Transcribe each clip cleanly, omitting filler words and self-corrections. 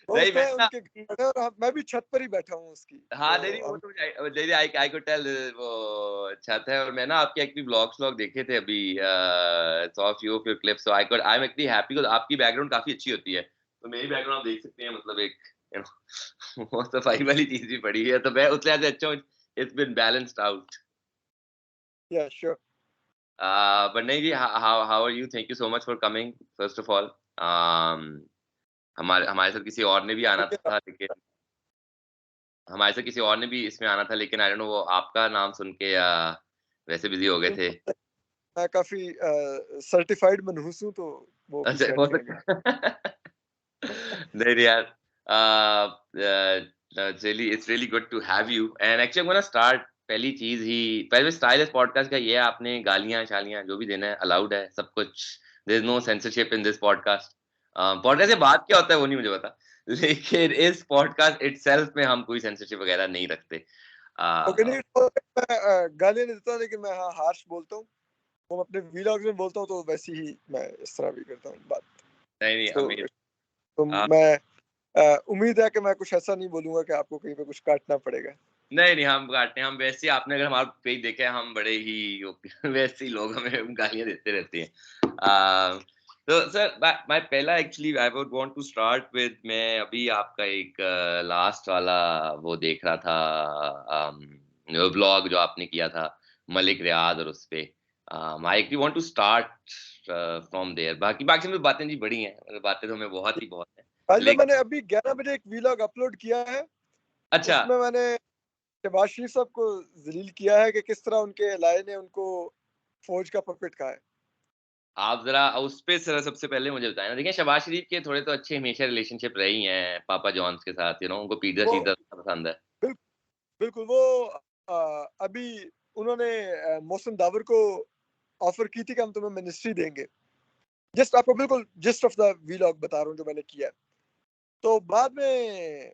नहीं दोस्त मैं है ना, उनके घर पे और मैं भी छत पर ही बैठा हूँ उसकी, हाँ तो नहीं वो हम तो नहीं आई कुड टेल वो छत है। और मैं ना आपके एक्चुअली व्लॉग देखे थे अभी, saw few of your clips, so I am actually happy because आपकी बैकग्राउंड काफी अच्छी होती है, तो मेरी बैकग्राउंड आप देख सकते हैं, मतलब एक यू नो वो सफाई वाली चीज भी पड़ी है, तो मैं उस लिहाज से अच्छा हूँ, it's been balanced out. Yeah sure. But नहीं जी, how are you? Thank you so much for coming first of all. हमारे हमारे साथ किसी और ने भी आना था, लेकिन हमारे साथ किसी और ने भी इसमें आना था, लेकिन आई डोंट नो वो आपका नाम सुन के या वैसे बिजी हो गए थे। मैं काफी सर्टिफाइड मनहूस हूँ, तो वो अच्छा पीछे हट हो गए अभी। सकता है। नहीं नहीं यार, it's really good to have you, and actually I am gonna start. पहली चीज ही, पहले स्टाइल इस पॉडकास्ट का ये है, आपने गालियां शालियां जो भी देना है अलाउड है, सब कुछ, there is no censorship in this podcast. Podcast से बात क्या होता है वो नहीं मुझे पता, लेकिन इस पॉडकास्ट इटसेल्फ में हम कोई सेंसरशिप वगैरह नहीं रखते। ओके, uh, नहीं तो मैं गालियाँ नहीं देता, लेकिन मैं हाँ हार्श बोलता हूँ। वो मैं अपने व्लॉग्स में बोलता हूँ, तो वैसी ही मैं इस तरह भी करता हूँ बात। नहीं नहीं तो अमीर, तो मैं उम्मीद है कि मैं कुछ ऐसा नहीं बोलूंगा कि आपको कहीं पे कुछ काटना पड़ेगा। नहीं नहीं हम काटते हैं, हम वैसे ही, आपने अगर हमारा पेज देखा है, हम बड़े ही वैसे ही लोग हमें गालियां देते रहते हैं। तो सर मैं पहला actually I would want to start with, मैं अभी आपका एक लास्ट वाला वो देख रहा था, व्लॉग जो आपने किया था मलिक रियाज, और उस पे I actually want to start from there. बाकी बाकी में बातें जी बड़ी हैं, मतलब बातें तो हमें बहुत ही बहुत है, आज में मैंने लेकिन अभी 11 बजे एक व्लॉग अपलोड किया है। अच्छा, उसमें मैंने शहबाज शरीफ साहब को जलील किया है कि किस तरह उनके एलआई ने उनको फौज का पपेट कहा है। आप ज़रा उस पे ज़रा सबसे पहले मुझे बताएँ ना। देखिए, शहबाज शरीफ के थोड़े तो अच्छे हमेशा रिलेशनशिप रहे ही हैं पापा जॉन्स के साथ, उनको वो पिज़्ज़ा-शिज़्ज़ा पसंद है। बिल, बिल्कुल वो अभी उन्होंने मोहसिन दावर को ऑफर की थी कि हम तुम्हें मिनिस्ट्री देंगे। जस्ट आपको बिल्कुल जिस्ट ऑफ द व्लॉग बता रहा हूँ जो मैंने किया है। तो बाद में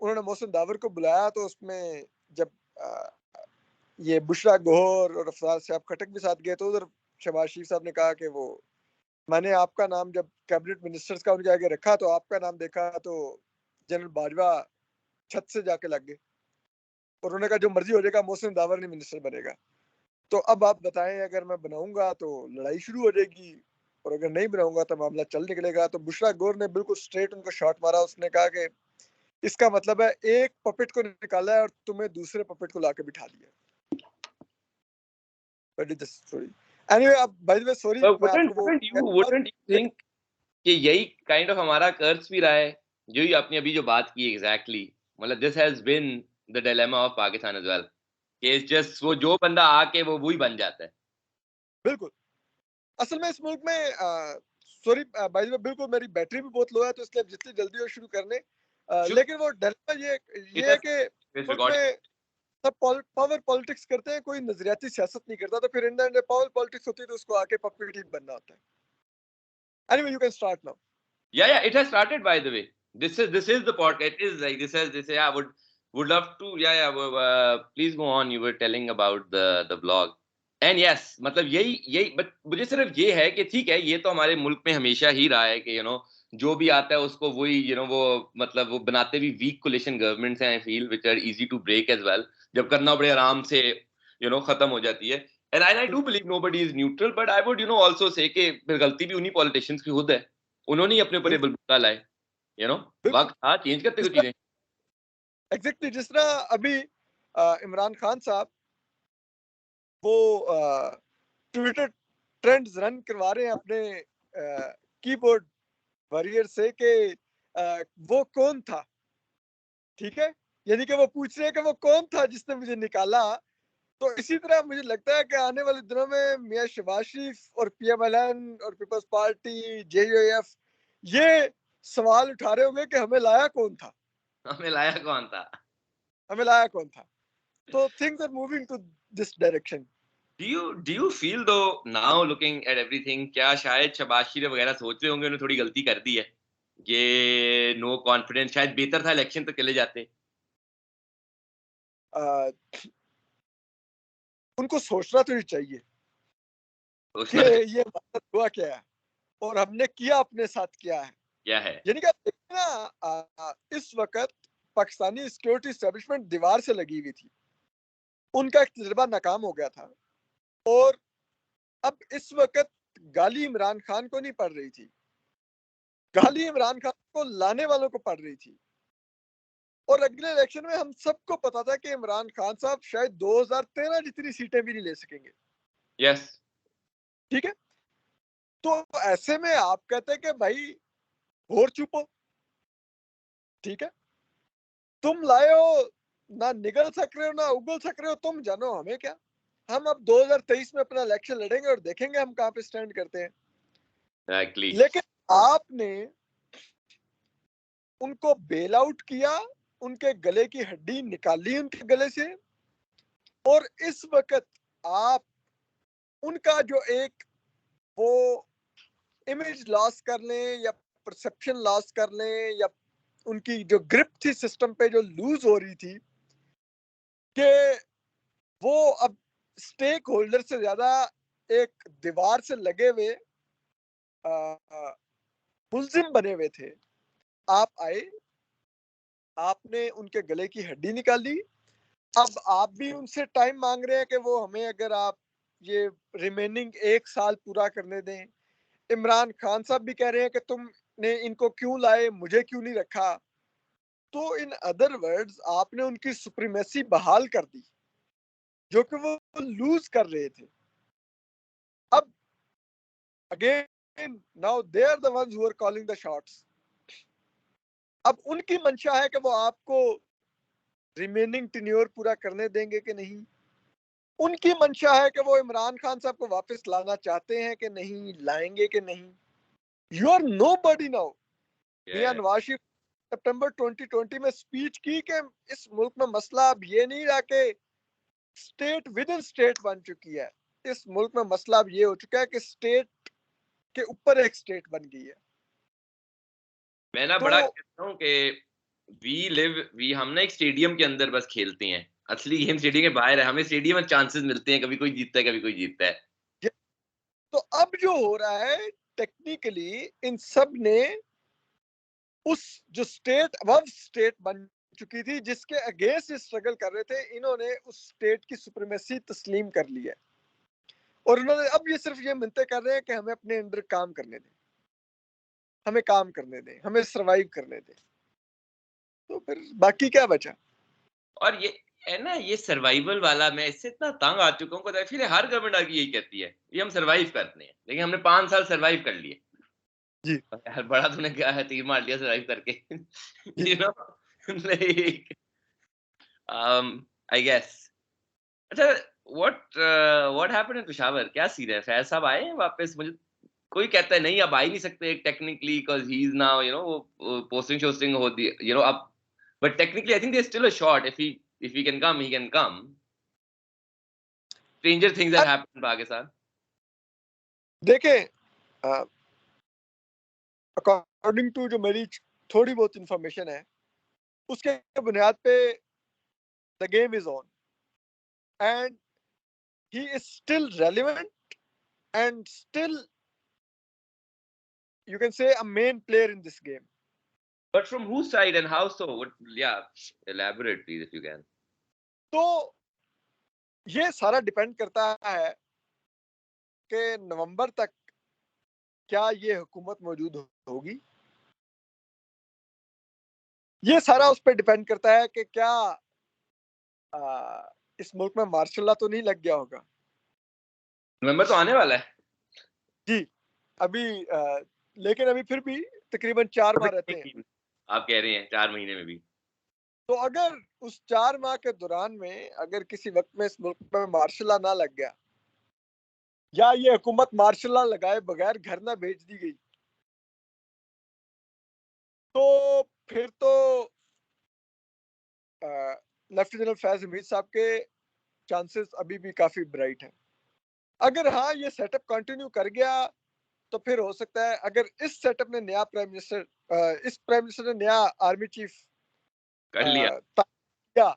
उन्होंने मोहसिन दावर को बुलाया, तो उसमें जब ये बुशरा गौहर और अफसार साहब खटक भी साथ गए, तो उधर शहबाज शरीफ साहब ने कहा कि वो मैंने आपका नाम जब कैबिनेट मिनिस्टर्स का उनके आगे रखा, तो आपका नाम देखा तो जनरल बाजवा छत से जाके लग गए, और उन्होंने कहा जो मर्जी हो जाएगा, मोहसिन दावर नहीं मिनिस्टर बनेगा। तो अब आप बताएं, अगर मैं बनाऊंगा तो लड़ाई शुरू हो जाएगी, और अगर नहीं बनाऊंगा तो मामला चल निकलेगा। तो बुशरा गौर ने बिल्कुल स्ट्रेट उनको शॉट मारा। उसने कहा कि इसका मतलब है एक पपेट को निकाला है और तुम्हें दूसरे पपेट को लाके बिठा दिया। सॉरी, एनीवे, अब बाय द वे सॉरी, मैं आपको वो वुडन्ट यू थिंक कि यही काइंड ऑफ हमारा कर्स भी रहा है? जो ही आपने अभी जो बात की एग्ज़ैक्टली, मतलब this has been the dilemma of Pakistan as well, कि इट्स जस्ट वो जो बंदा आके वो वही बन जाता है। बिल्कुल। असल में इस मुल्क में सॉरी बाय द वे, बिल्कुल मेरी बैटरी भी बहुत लो है, तो इसलिए अब जितनी जल्दी हो शुरू करने। शुड लेकिन वो डिलेमा इट ये है हैज़ कि इट्स मुल्क रिकॉर्डिंग। में सब पावर पॉलिटिक्स करते हैं, कोई नजरियाती सियासत नहीं करता, तो फिर in the end power politics होती है, तो उसको आके पपेट ही बनना होता है। Anyway, you can start now. Yeah, it has started by the way. This is the podcast. It is like this. Yeah, would love to. Yeah. Please go on. You were telling about the vlog. And yes, मतलब यही but मुझे सिर्फ ये है कि ठीक है, ये तो हमारे मुल्क में हमेशा ही रहा है कि जो भी आता है उसको वही वो मतलब वो बनाते भी वीक कोलिशन गवर्नमेंट्स हैं, I feel, which are easy to break as well. जब करना बड़े आराम से खत्म हो जाती है। And I do believe nobody is neutral, but I would also say कि फिर गलती भी उन्हीं पॉलिटिशियंस की खुद है, उन्होंने ही अपने ऊपर ये बिल्कुल, बलबूता लाए। बिल्कुल। वक्त था, चेंज करते जिस हुए तरह चीजें। एग्जैक्टली जिस तरह अभी इमरान खान साहब वो ट्विटर ट्रेंड्स रन करवा रहे हैं अपने कीबोर्ड वॉरियर से कि वो कौन था। ठीक है, यानी कि वो पूछ रहे हैं कि वो कौन था जिसने मुझे निकाला। तो इसी तरह मुझे लगता है कि आने वाले दिनों में मियां शहबाज शरीफ और पीएमएलएन और पीपल्स पार्टी जेयूएफ ये सवाल उठा रहे होंगे कि हमें लाया कौन था, हमें लाया कौन था? हमें लाया कौन था। तो things are moving to this direction. Do you feel though now looking at everything, क्या शायद शहबाज शरीफ वगैरह सोच रहे होंगे उन्होंने थोड़ी गलती कर दी है, ये नो कॉन्फिडेंस, शायद बेहतर था इलेक्शन तक चले जाते? उनको सोचना तो ही चाहिए कि सोचना चाहिए। ये हमारे साथ हुआ क्या है और हमने किया अपने साथ क्या है। क्या है? यानी कि आप देखिए ना, इस वक्त पाकिस्तानी सिक्योरिटी एस्टेब्लिशमेंट दीवार से लगी हुई थी, उनका एक तजर्बा नाकाम हो गया था, और अब इस वक्त गाली इमरान खान को नहीं पड़ रही थी, गाली इमरान खान को लाने वालों को पड़ रही थी। और अगले इलेक्शन में हम सबको पता था कि इमरान खान साहब शायद 2013 जितनी सीटें भी नहीं ले सकेंगे। यस, ठीक है, तो ऐसे में आप कहते हैं कि भाई और चुपो, ठीक है, तुम लाए हो, ना निगल सक रहे हो ना उगल सक रहे हो, तुम जानो हमें क्या। हम अब 2023 में अपना इलेक्शन लड़ेंगे और देखेंगे हम कहां पे स्टैंड करते हैं। एग्जैक्टली। लेकिन आपने उनको बेल आउट किया, उनके गले की हड्डी निकाली उनके गले से, और इस वक्त आप उनका जो एक वो इमेज लॉस कर लें या परसेप्शन लॉस कर लें, या उनकी जो ग्रिप थी सिस्टम पे जो लूज हो रही थी, कि वो अब स्टेक होल्डर से ज्यादा एक दीवार से लगे हुए मुलजिम बने हुए थे। आप आए, आपने उनके गले की हड्डी निकाली, अब आप भी उनसे टाइम मांग रहे हैं कि वो हमें अगर आप ये रिमेनिंग 1 साल पूरा करने दें। इमरान खान साहब भी कह रहे हैं कि तुमने इनको क्यों लाए, मुझे क्यों नहीं रखा। तो इन अदर वर्ड्स आपने उनकी सुप्रीमेसी बहाल कर दी जो कि वो लूज कर रहे थे। अब again now they are the ones who are calling the shots. अब उनकी मंशा है कि वो आपको रिमेनिंग टेन्योर पूरा करने देंगे कि नहीं, उनकी मंशा है कि वो इमरान खान साहब को वापस लाना चाहते हैं कि नहीं, लाएंगे कि नहीं। You are nobody now. Mian Nawaz Sharif सितंबर 2020 में स्पीच की कि इस मुल्क में मसला अब ये नहीं रहा कि स्टेट विद इन स्टेट बन चुकी है, इस मुल्क में मसला अब ये हो चुका है कि स्टेट के ऊपर एक स्टेट बन गई है। मैं ना तो बड़ा कहता हूँ कि वी हम ना एक स्टेडियम के अंदर बस खेलते हैं, असली गेम स्टेडियम के बाहर है। हमें स्टेडियम में चांसेस मिलते हैं, कभी कोई जीतता है कभी कोई जीतता है। तो अब जो हो रहा है टेक्निकली इन सब ने उस जो स्टेट अबव स्टेट बन चुकी थी जिसके अगेंस्ट स्ट्रगल कर रहे थे, इन्होंने उस स्टेट की सुप्रीमेसी तस्लीम कर ली है, और उन्होंने अब ये सिर्फ ये मिन्नतें कर रहे हैं कि हमें अपने अंडर काम करने दें, हमें काम करने दें, हमें सरवाइव करने दें। तो फिर बाकी क्या बचा। और ये है ना, ये सर्वाइवल वाला, मैं इससे इतना तंग आ चुका हूँ। फिर हर गवर्नमेंट आके यही कहती है ये हम सर्वाइव करते हैं, लेकिन हमने 5 साल सर्वाइव कर लिए। जी यार बड़ा तूने क्या है, तीर मार लिया सर्वाइव करके। जी। You know, like I guess. अच्छा, व्हाट हैपेंड इन पेशावर? क्या सीन है? फैज साहब आए हैं वापस? मुझे कोई कहता है नहीं अब आ ही नहीं सकते technically, because he is now वो पोस्टिंग शोस्टिंग होती है अब। But technically I think there still a shot, if he can come, he can come. Stranger things have happened in Pakistan. देखें, अकॉर्डिंग टू जो मेरी थोड़ी बहुत इंफॉर्मेशन है, उसके बुनियाद पे the game is on and he is still relevant and still you can say a main player in this game. But from whose side and how so? What, yeah, elaborate please if you can. तो ये सारा depend करता है कि नवंबर तक क्या ये हुकूमत मौजूद होगी। ये सारा उस पर डिपेंड करता है कि क्या इस मुल्क में मार्शल लॉ तो नहीं लग गया होगा। नवंबर तो आने वाला है। जी, अभी लेकिन अभी फिर भी तकरीबन 4 माह रहते हैं। आप कह रहे हैं 4 महीने में भी। तो अगर उस 4 माह के दौरान में अगर किसी वक्त में इस मुल्क में मार्शल लॉ ना लग गया, या ये हुकूमत मार्शल लॉ लगाए बगैर घर ना भेज दी गई, तो फिर तो लेफ्टिनेंट जनरल फैज हमीद साहब के चांसेस अभी भी काफी ब्राइट हैं। अगर हाँ ये सेटअप कंटिन्यू कर गया तो फिर हो सकता है, अगर इस सेटअप ने नया प्राइम मिनिस्टर इस प्राइम मिनिस्टर ने नया आर्मी चीफ कर लिया। किया,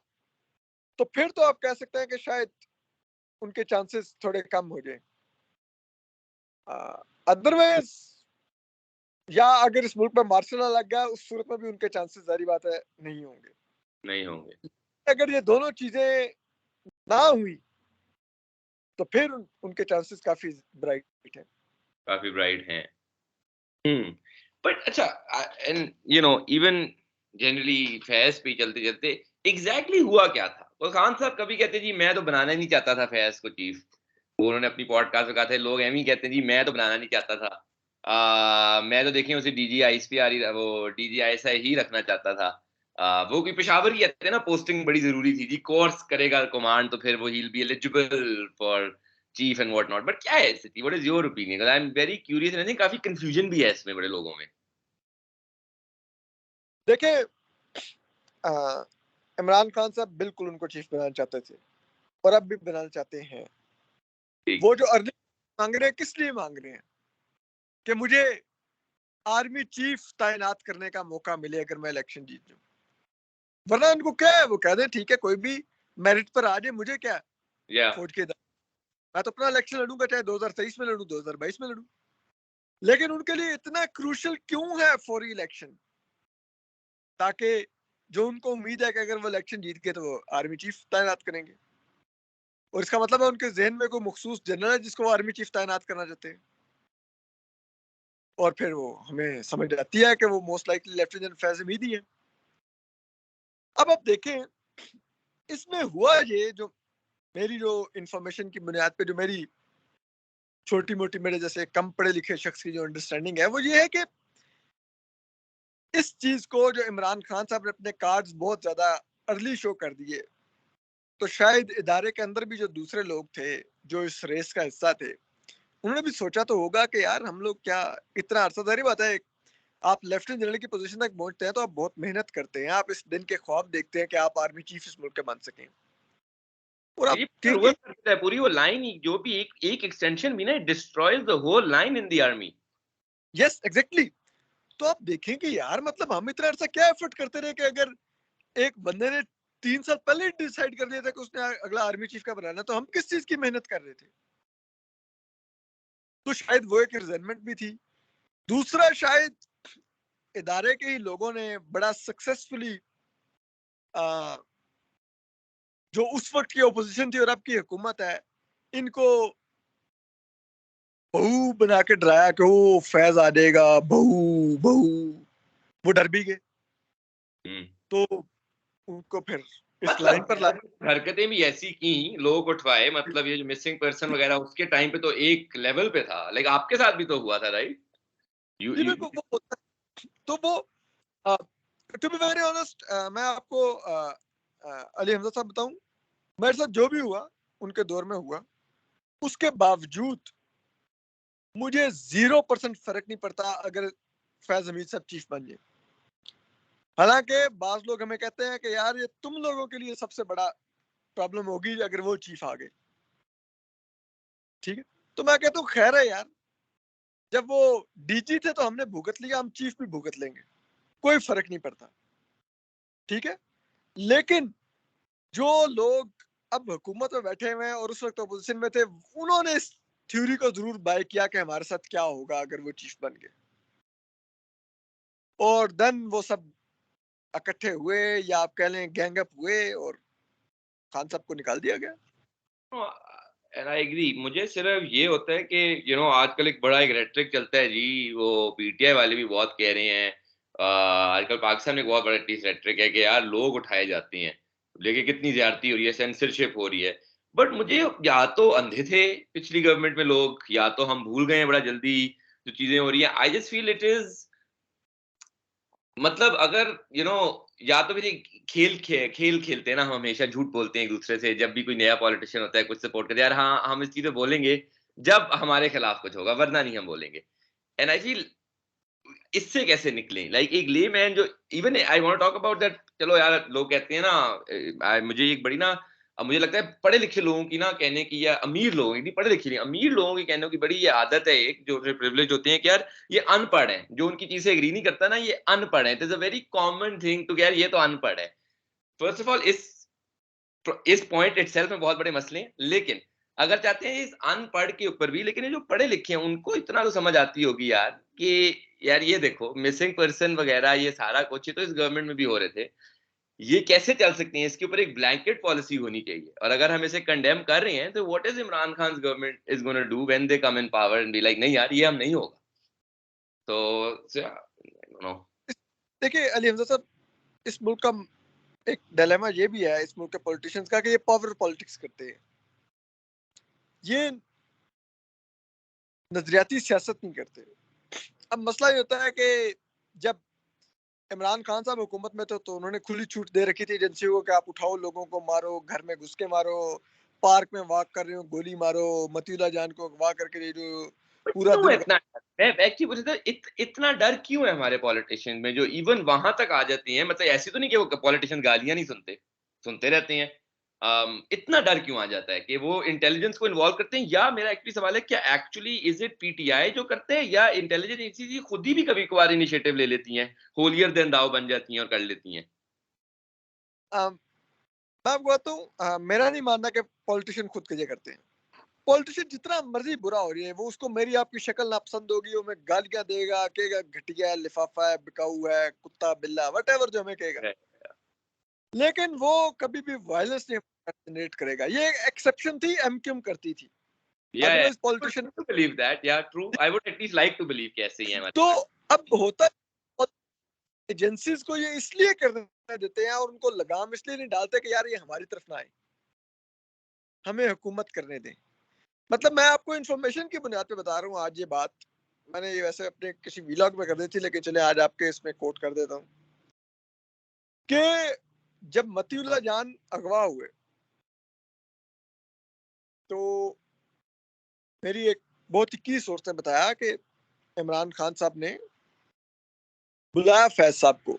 तो फिर तो आप कह सकते हैं कि शायद उनके चांसेस थोड़े कम हो जाए। अदरवाइज या अगर इस मुल्क में मार्शल लॉ लग गया उस सूरत में भी उनके चांसेस जारी बात है नहीं होंगे। अगर ये दोनों चीजें ना हुई तो फिर उनके चांसेस काफी ब्राइट हैं। बट अच्छा, एंड इवन जनरली फैज पे चलते चलते एग्जैक्टली हुआ क्या था? वो खान साहब कभी कहते जी मैं तो बनाना नहीं चाहता था फैज को चीफ, उन्होंने अपनी पॉडकास्ट में कहा था, लोग एम ही कहते हैं जी मैं तो बनाना नहीं चाहता था, मैं तो देखिए उसे डीजी आईएसपी वो डीजी आईएसआई ही रखना चाहता था। वो कोई पेशावर की कहते हैं ना, पोस्टिंग बड़ी जरूरी थी जी, कोर्स करेगा कमांड तो फिर वो he be eligible for chief and what not. But क्या है स्थिति, what is your opinion? I am very curious, and I think काफी कंफ्यूजन भी है इसमें बड़े लोगों में। देखिए, इमरान खान साहब बिल्कुल उनको चीफ बनाना चाहते थे और अब भी बनाना चाहते हैं। वो जो अर्ली मांग रहे हैं किस लिए मांग रहे हैं? कि मुझे आर्मी चीफ तैनात करने का मौका मिले अगर मैं इलेक्शन जीत जाऊं, वरना उनको क्या है, वो कह दे ठीक है कोई भी मेरिट पर आ जाए, मुझे क्या फौज के मैं तो अपना इलेक्शन लड़ूंगा, चाहे 2023 में लड़ूं 2022 में लड़ूं। लेकिन उनके लिए इतना क्रूशियल क्यों है फौरी इलेक्शन? ताकि जो उनको उम्मीद है कि अगर वो इलेक्शन जीत गए तो वो आर्मी चीफ तैनात करेंगे, और इसका मतलब है उनके जहन में कोई मखसूस जनरल है जिसको वो आर्मी चीफ तैनात करना चाहते हैं। और फिर वो हमें समझ आती है कि वो most likely lieutenant Faiz Hamidi है। अब आप देखें इसमें हुआ ये, जो मेरी जो इंफॉर्मेशन की बुनियाद पे जो मेरी छोटी मोटी मेरे जैसे कम पढ़े लिखे शख्स की जो अंडरस्टैंडिंग है वो ये है कि इस चीज को जो इमरान खान साहब ने अपने कार्ड्स बहुत ज्यादा अर्ली शो कर दिए, तो शायद इदारे के अंदर भी जो दूसरे लोग थे जो इस रेस का हिस्सा थे, उन्होंने भी सोचा तो होगा कि यार हम लोग क्या इतना अरसा, जारी बात है आप लेफ्टिनेंट जनरल की पोजीशन तक पहुंचते हैं तो आप बहुत मेहनत करते हैं, आप इस दिन के ख्वाब देखते हैं कि आप आर्मी चीफ इस मुल्क के बन सकें, और आप जरूरत करता है पूरी वो लाइन ही, जो भी एक एक्सटेंशन भी ना destroys the whole line in the army. Yes exactly. तो आप देखें कि यार मतलब हम इतना अर्सा क्या एफर्ट करते रहे कि अगर एक बंदे ने 3 साल पहले डिसाइड कर लिया था कि उसने अगला आर्मी चीफ का बनाना, तो हम किस चीज की मेहनत कर रहे थे? तो शायद वो एक रिजेंटमेंट भी थी। दूसरा, शायद इदारे के ही लोगों ने बड़ा सक्सेसफुली जो उस वक्त की ओपोजिशन थी और अब की हुकूमत है, इनको बहू बना के डराया कि वो फैज आ जाएगा, बहू बहू, वो डर भी गए। तो उनको फिर इस लाइन पर ला, हरकतें भी ऐसी की, लोग उठवाए, मतलब ये जो मिसिंग पर्सन वगैरह उसके टाइम पे तो एक लेवल पे था, लाइक आपके साथ भी तो हुआ था, राइट? जी बिल्कुल। वो तो वो टू बी वेरी ऑनेस्ट, मैं आपको अली हमजा साहब बताऊं, मेरे साथ जो भी हुआ उनके दौर में हुआ, उसके बावजूद मुझे 0% फर्क नहीं पड़ता अगर फैज हमीद साहब चीफ बन जाए। हालांकि बाज लोग हमें कहते हैं कि यार ये तुम लोगों के लिए सबसे बड़ा प्रॉब्लम होगी अगर वो चीफ आ गए, ठीक है? तो मैं कहता हूँ खैर है यार, जब वो डीजी थे तो हमने भुगत लिया, हम चीफ भी भुगत लेंगे, कोई फर्क नहीं पड़ता, ठीक है? लेकिन जो लोग अब हुकूमत में बैठे हुए हैं और उस वक्त अपोजिशन में थे, उन्होंने इस थ्योरी को जरूर बाय किया कि हमारे साथ क्या होगा अगर वो चीफ बन गए, और देन वो सब इकट्ठे हुए या आप कह लें गैंग अप हुए और खान साहब को निकाल दिया गया। And I agree. मुझे सिर्फ ये होता है कि आजकल एक बड़ा एक रेट्रिक चलता है जी, वो पीटीआई वाले भी बहुत कह रहे हैं, आजकल पाकिस्तान में एक बहुत बड़ा रेट्रिक है कि यार लोग उठाए जाते हैं, लेकिन कितनी ज्यादती हो रही है, सेंसरशिप हो रही है। बट मुझे या तो अंधे थे पिछली गवर्नमेंट में लोग, या तो हम भूल गए हैं बड़ा जल्दी जो चीजें हो रही है। I just feel it is, मतलब अगर या तो फिर एक खेल खेलते हैं ना, हम हमेशा झूठ बोलते हैं एक दूसरे से, जब भी कोई नया पॉलिटिशियन होता है कुछ सपोर्ट करते हैं, यार हाँ हम इस चीज पे बोलेंगे जब हमारे खिलाफ कुछ होगा, वरना नहीं हम बोलेंगे। एंड आई फील इससे कैसे निकले, लाइक एक ले मैन जो, even I want talk about that. चलो यार, लोग कहते हैं ना, मुझे एक बड़ी ना, अब मुझे लगता है पढ़े लिखे लोगों की ना कहने की, या अमीर लोगों की, पढ़े लिखे नहीं, अमीर लोगों की कहने की बड़ी ये आदत है एक, जो प्रिविलेज होते हैं कि यार ये अनपढ़ है, जो उनकी चीज से एग्री नहीं करता ना, ये अनपढ़ है। It is a very common thing to, यार ये तो अनपढ़ है। फर्स्ट ऑफ ऑल इस पॉइंट इटसेल्फ में बहुत बड़े मसले हैं, लेकिन अगर चाहते हैं इस अनपढ़ के ऊपर भी, लेकिन ये जो पढ़े लिखे हैं उनको इतना तो समझ आती होगी यार कि यार ये देखो मिसिंग पर्सन वगैरह ये सारा कुछ ही तो इस गवर्नमेंट में भी हो रहे थे, ये कैसे चल सकती है? इसके ऊपर एक ब्लैंकेट पॉलिसी होनी चाहिए, और अगर हम इसे कंडेम कर रहे हैं तो what is Imran Khan government is gonna do when they come in power and be like नहीं यार ये हम नहीं होगा। तो नो देखिए अली हमजा साहब, इस मुल्क का एक डिलेमा ये भी है इस मुल्क के पॉलिटिशियंस का कि ये पावर पॉलिटिक्स करते हैं, ये नजरियाती सियासत नहीं करते। अब मसला ये होता है कि जब इमरान खान साहब हुकूमत में थे तो उन्होंने खुली छूट दे रखी थी एजेंसियों को कि आप उठाओ लोगों को मारो, घर में घुस के मारो, पार्क में वॉक कर रहे हो गोली मारो, मतीउल्लाह जान को अगवा करके ये जो पूरा क्यों दिन इतना डर? मैं एक्चुअली पूछ रहा था इतना डर क्यों है हमारे पॉलिटिशियन में जो इवन वहां तक आ जाती हैं? मतलब ऐसी तो नहीं कि वो पॉलिटिशियन गालियां नहीं सुनते, सुनते रहते हैं। इतना डर क्यों आ जाता है कि वो इंटेलिजेंस को इन्वॉल्व करते हैं? या मेरा एक्चुअली सवाल है क्या एक्चुअली इज इट पीटीआई जो करते हैं, या इंटेलिजेंस एजेंसी खुद ही भी कभी कभार इनिशिएटिव ले लेती हैं, होलियर देन दाव बन जाती हैं और कर लेती हैं? मैं आपको बताता हूँ, मेरा नहीं मानना कि पॉलिटिशियन खुद के लिए करते हैं। पॉलिटिशियन जितना मर्जी बुरा हो रही है, वो उसको मेरी आपकी शक्ल नापसंद होगी, वो हमें गालियां देगा, कहेगा घटिया है, लिफाफा है, बिकाऊ है, कुत्ता बिल्ला वट जो हमें कहेगा, लेकिन वो कभी भी वायलेंस नहीं जनरेट करेगा। ये एक्सेप्शन थी, एमक्यूएम करती थी, या otherwise politician. To believe that, yeah true, I would at least like to believe कि ऐसे ही है तो हमारे। अब होता है एजेंसीज को ये इसलिए करने देते हैं और उनको लगाम इसलिए नहीं डालते कि यार ये हमारी तरफ ना आए, हमें हुकूमत करने दें। मतलब मैं आपको इन्फॉर्मेशन की बुनियाद पे बता रहा हूँ आज ये बात, मैंने ये वैसे अपने किसी व्लॉग में कर दी थी, लेकिन चले आज आपके इसमें कोट कर देता हूँ कि जब मतीउल्लाह जान अगवा हुए तो मेरी एक बहुत ही की सोर्स ने बताया कि इमरान खान साहब ने बुलाया फैज साहब को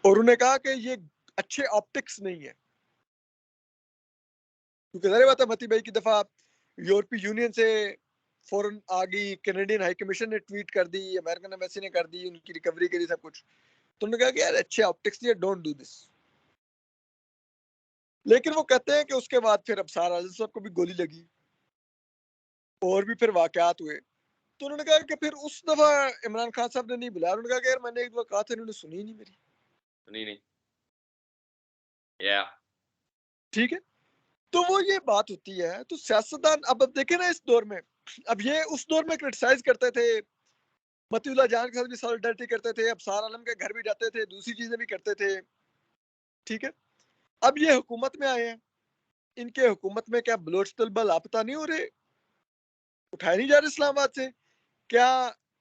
और उन्हें कहा कि ये अच्छे ऑप्टिक्स नहीं है, क्योंकि जाहिर बात है मती भाई की दफा यूरोपीय यूनियन से फौरन आ गई, कैनेडियन हाई कमीशन ने ट्वीट कर दी, अमेरिकन एम्बेसी ने कर दी, उनकी रिकवरी के लिए सब कुछ। तो उन्होंने कहा कि यार अच्छे ऑप्टिक्स नहीं है, डोंट डू दिस। लेकिन वो कहते हैं कि उसके बाद फिर अबसार आजम साहब को भी गोली लगी और भी फिर वाकयात हुए। तो उन्होंने कहा कि फिर उस दफा इमरान खान साहब ने नहीं बुलाया, उन्होंने कहा कि यार मैंने एक दफा कहा था, इन्होंने सुनी ही नहीं मेरी। नहीं नहीं, या ठीक है, तो वो ये बात होती है। तो सियासतदान अब देखे ना इस दौर में, अब ये उस दौर में क्रिटिसाइज करते थे, मतीउल्लाह जान के साथ भी सॉलिडरिटी करते थे, अबसार आलम के घर भी जाते थे, दूसरी चीजें भी करते थे। ठीक है, अब ये हुकूमत में आए हैं, इनके हुकूमत में क्या बलोच तलबा लापता नहीं हो रहे, उठाए नहीं जा रहे इस्लामाबाद से? क्या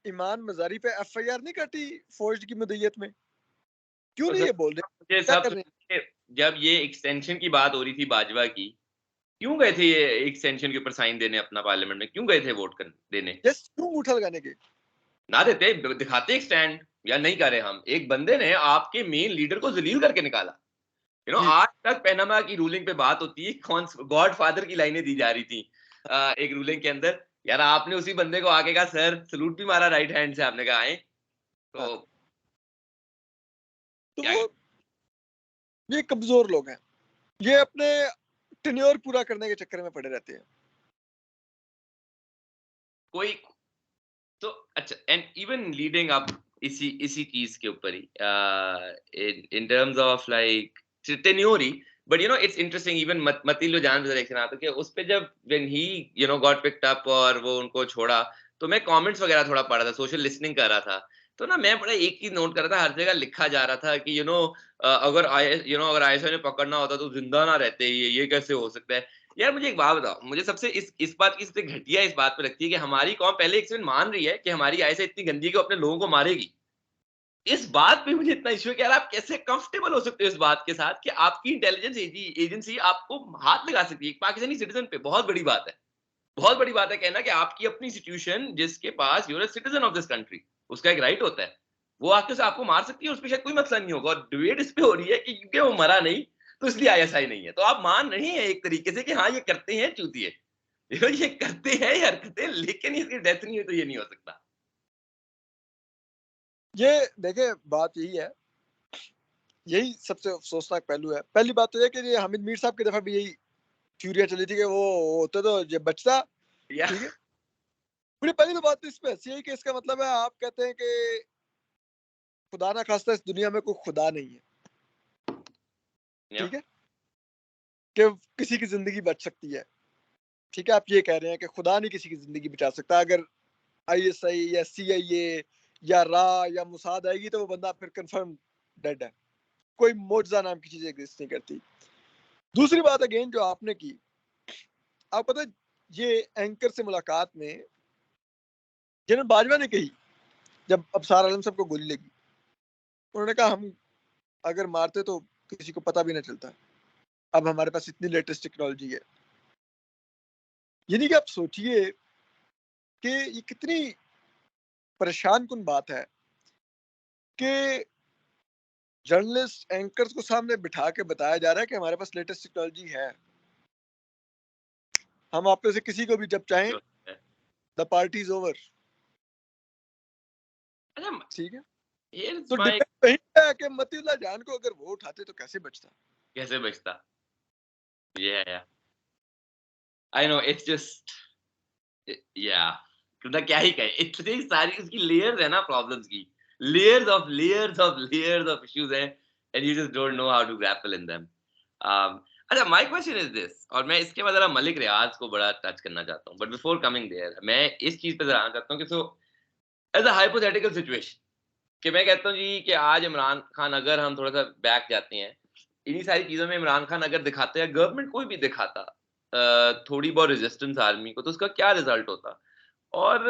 ईमान मजारी पे एफआईआर नहीं काटी फौज की मदईयत में? क्यों तो नहीं सर ये बोल रहे, मुझे क्या सब कर रहे हैं? जब ये एक्सटेंशन की बात हो रही थी बाजवा की, क्यों गए थे ये एक्सटेंशन के ऊपर साइन देने अपना पार्लियामेंट में? क्यों गए थे वोट कर देने? जस्ट क्यों अंगूठा लगाने के? ना देते, दिखाते एक स्टैंड, या नहीं करे हम। एक बंदे ने आपके मेन लीडर को जलील करके निकाला। जी आज तक पनामा की रूलिंग पे बात होती है, कौन गॉड फादर की लाइनें दी जा रही थी एक रूलिंग के अंदर। यार आपने उसी बंदे को आके कहा सर सलूट भी मारा राइट हैंड से, आपने कहा आए हाँ, तो तो क्या वो ये कमजोर लोग हैं, ये अपने टेन्योर पूरा करने के चक्कर में पड़े रहते हैं। कोई तो अच्छा, एंड इवन लीडिंग अप इसी इसी चीज के ऊपर ही in terms of like tenure, but you know it's interesting even मतीलो जान डायरेक्शन आता कि उस पे जब when he you know got picked up और वो उनको छोड़ा, तो मैं कमेंट्स वगैरह थोड़ा पढ़ रहा था, सोशल लिसनिंग कर रहा था। तो ना मैं बड़ा एक चीज नोट कर रहा था, हर जगह लिखा जा रहा था कि अगर अगर आईएसआई ने पकड़ना होता तो जिंदा ना रहते, ये कैसे हो सकता है? यार मुझे एक बात बताओ, मुझे सबसे इस बात की सबसे घटिया इस बात पे लगती है कि हमारी कौम पहले एक सेकंड मान रही है कि हमारी आईएसआई इतनी गंदी है कि वो अपने लोगों को मारेगी। इस बात पे मुझे इतना इश्यू है कि यार आप कैसे कंफर्टेबल हो सकते हो इस बात के साथ कि आपकी इंटेलिजेंस एजेंसी आपको हाथ लगा सकती है एक पाकिस्तानी सिटीजन पे? बहुत बड़ी बात है, बहुत बड़ी बात है कहना कि आपकी अपनी इंस्टीट्यूशन जिसके पास your citizen of this country, उसका एक राइट होता है, वो आके से आपको मार सकती है, उस पर शायद कोई मसला नहीं होगा। और डिबेट इस पे हो रही है कि क्योंकि वो मरा नहीं तो इसलिए आईएसआई नहीं है। तो आप मान रहे हैं एक तरीके से कि हाँ ये करते हैं चूतिए, ये करते हैं ये हरकतें, लेकिन इसकी डेथ नहीं हुई तो ये नहीं हो सकता। ये देखे बात यही है, यही सबसे अफसोसनाक पहलू है। पहली बात तो ये कि ये हामिद मीर साहब की दफा भी यही थ्योरियां चली थी कि वो होते तो ये बचता। या ठीक है, मुझे पहली तो बात तो इस पे हंसी है कि इसका मतलब है आप कहते हैं कि खुदा ना खास्ता इस दुनिया में कोई खुदा नहीं है, Yeah. ठीक है, कि किसी की जिंदगी बच सकती है, ठीक है, आप ये कह रहे हैं कि खुदा नहीं किसी की जिंदगी बचा सकता। अगर ISI या CIA या रा या मुसाद आएगी तो वो बंदा फिर कंफर्म डेड है, कोई मोजा नाम की चीज एग्जिस्ट नहीं करती। दूसरी बात अगेन जो आपने की, आप पता है ये एंकर से मुलाकात में जनरल बाजवा ने कही जब अबसार आलम साहब को गोली लगी, उन्होंने कहा हम अगर मारते तो किसी को पता भी ना चलता, अब हमारे पास इतनी लेटेस्ट टेक्नोलॉजी है। यानी कि आप सोचिए कि ये कितनी परेशान कुन बात है कि जर्नलिस्ट एंकर्स को सामने बिठा के बताया जा रहा है कि हमारे पास लेटेस्ट टेक्नोलॉजी है, हम आप में से किसी को भी जब चाहें द पार्टी इज ओवर, अच्छा, ठीक है। here's तो my डिबेट वही है कि मतीउल्लाह जान को अगर वो उठाते तो कैसे बचता। कैसे बचता। Yeah, I know, it's just yeah, मतलब क्या ही कहे, इतनी सारी उसकी लेयर्स है ना प्रॉब्लम्स की, लेयर्स ऑफ इश्यूज हैं, and you just don't know how to grapple in them. अच्छा, माय क्वेश्चन इज दिस, और मैं इसके बाद जरा मलिक रियाज को बड़ा टच करना चाहता हूँ, बट बिफोर कमिंग देयर मैं इस चीज पे जरा आना चाहता हूँ कि so as a hypothetical situation, कि मैं कहता हूँ जी कि आज इमरान खान, अगर हम थोड़ा सा बैक जाते हैं इन्हीं सारी चीजों में, इमरान खान अगर दिखाते हैं, गवर्नमेंट कोई भी दिखाता थोड़ी बहुत रेजिस्टेंस आर्मी को, तो उसका क्या रिजल्ट होता, और